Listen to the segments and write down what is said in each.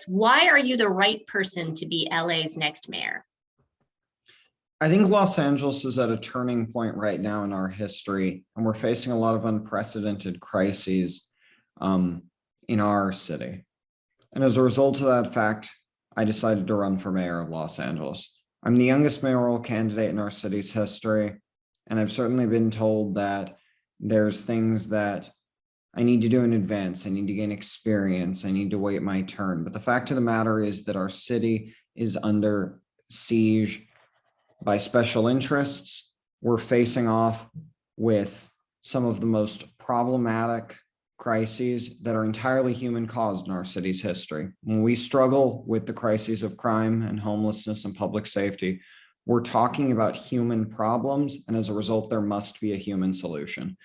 Alex, why are you the right person to be LA's next mayor? I think Los Angeles is at a turning point right now in our history, and we're facing a lot of unprecedented crises in our city. And as a result of that fact, I decided to run for mayor of Los Angeles. I'm the youngest mayoral candidate in our city's history, and I've certainly been told that there's things that I need to do in advance. I need to gain experience. I need to wait my turn. But the fact of the matter is that our city is under siege by special interests. We're facing off with some of the most problematic crises that are entirely human caused in our city's history. When we struggle with the crises of crime and homelessness and public safety, we're talking about human problems, and as a result, there must be a human solution.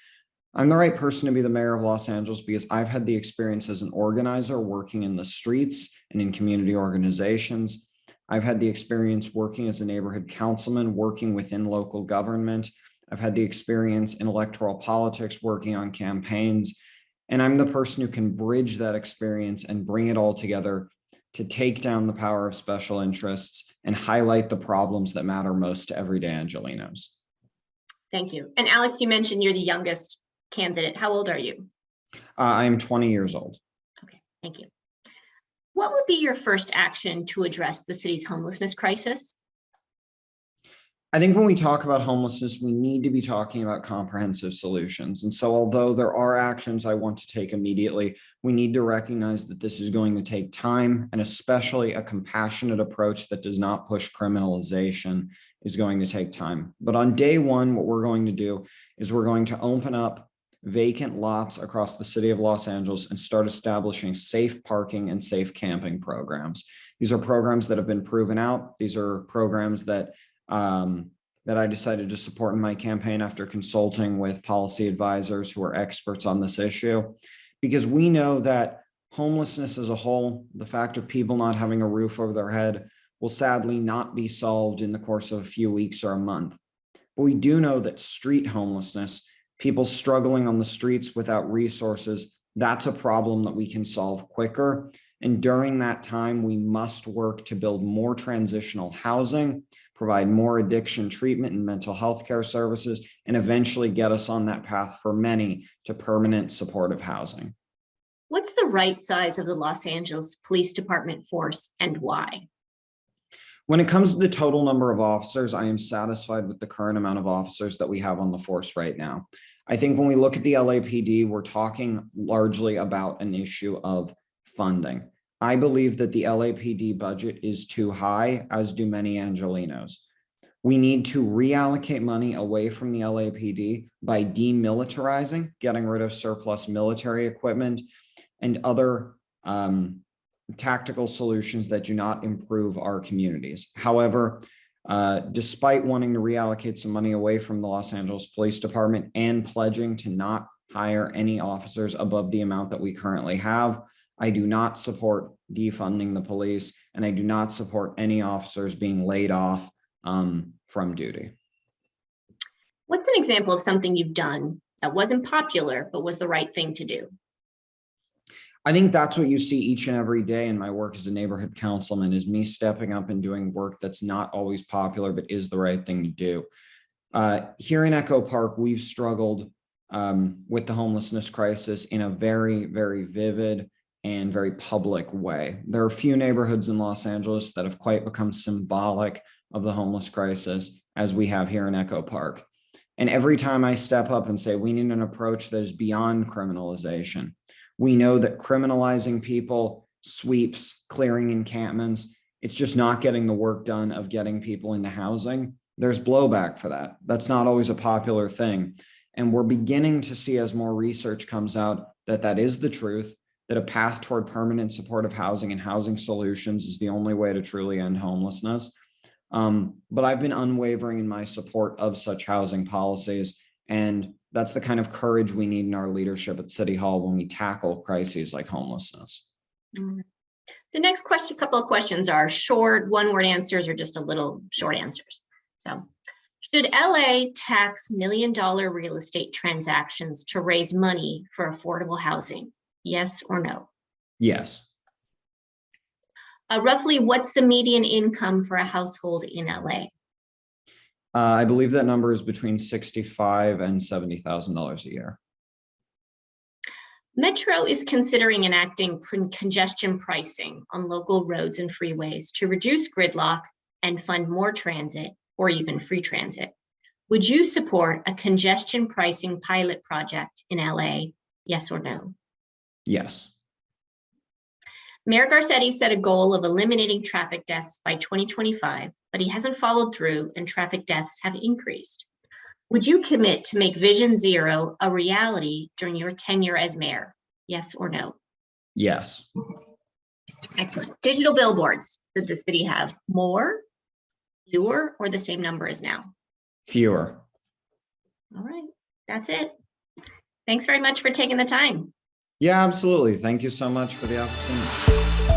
I'm the right person to be the mayor of Los Angeles because I've had the experience as an organizer working in the streets and in community organizations. I've had the experience working as a neighborhood councilman, working within local government. I've had the experience in electoral politics, working on campaigns. And I'm the person who can bridge that experience and bring it all together to take down the power of special interests and highlight the problems that matter most to everyday Angelenos. Thank you. And Alex, you mentioned you're the youngest candidate. How old are you? I'm 20 years old. Okay, thank you. What would be your first action to address the city's homelessness crisis? I think when we talk about homelessness, we need to be talking about comprehensive solutions. And so although there are actions I want to take immediately, we need to recognize that this is going to take time, and especially a compassionate approach that does not push criminalization is going to take time. But on day one, what we're going to do is we're going to open up vacant lots across the city of Los Angeles and start establishing safe parking and safe camping programs. These are programs that have been proven out. These are programs that I decided to support in my campaign after consulting with policy advisors who are experts on this issue, because we know that homelessness as a whole, the fact of people not having a roof over their head, will sadly not be solved in the course of a few weeks or a month. But we do know that street homelessness, people struggling on the streets without resources, that's a problem that we can solve quicker. And during that time, we must work to build more transitional housing, provide more addiction treatment and mental health care services, and eventually get us on that path for many to permanent supportive housing. What's the right size of the Los Angeles Police Department force and why? When it comes to the total number of officers, I am satisfied with the current amount of officers that we have on the force right now. I think when we look at the LAPD, we're talking largely about an issue of funding. I believe that the LAPD budget is too high, as do many Angelenos. We need to reallocate money away from the LAPD by demilitarizing, getting rid of surplus military equipment and other tactical solutions that do not improve our communities. However, despite wanting to reallocate some money away from the Los Angeles Police Department and pledging to not hire any officers above the amount that we currently have, I do not support defunding the police, and I do not support any officers being laid off from duty. What's an example of something you've done that wasn't popular, but was the right thing to do? I think that's what you see each and every day in my work as a neighborhood councilman, is me stepping up and doing work that's not always popular, but is the right thing to do. Here in Echo Park, we've struggled with the homelessness crisis in a very, very vivid and very public way. There are few neighborhoods in Los Angeles that have quite become symbolic of the homeless crisis as we have here in Echo Park. And every time I step up and say, we need an approach that is beyond criminalization. We know that criminalizing people, sweeps, clearing encampments, it's just not getting the work done of getting people into housing. There's blowback for that. That's not always a popular thing. And we're beginning to see, as more research comes out, that that is the truth, that a path toward permanent supportive housing and housing solutions is the only way to truly end homelessness. But I've been unwavering in my support of such housing policies, and that's the kind of courage we need in our leadership at City Hall when we tackle crises like homelessness. The next couple of questions are short, one-word answers or just a little short answers. So, should LA tax million-dollar real estate transactions to raise money for affordable housing? Yes or no? Yes. Roughly, what's the median income for a household in LA? I believe that number is between $65,000 and $70,000 a year. Metro is considering enacting congestion pricing on local roads and freeways to reduce gridlock and fund more transit or even free transit. Would you support a congestion pricing pilot project in LA? Yes or no? Yes. Mayor Garcetti set a goal of eliminating traffic deaths by 2025, but he hasn't followed through and traffic deaths have increased. Would you commit to make Vision Zero a reality during your tenure as mayor? Yes or no? Yes. Excellent. Digital billboards. Did the city have more, fewer, or the same number as now? Fewer. All right, that's it. Thanks very much for taking the time. Yeah, absolutely. Thank you so much for the opportunity.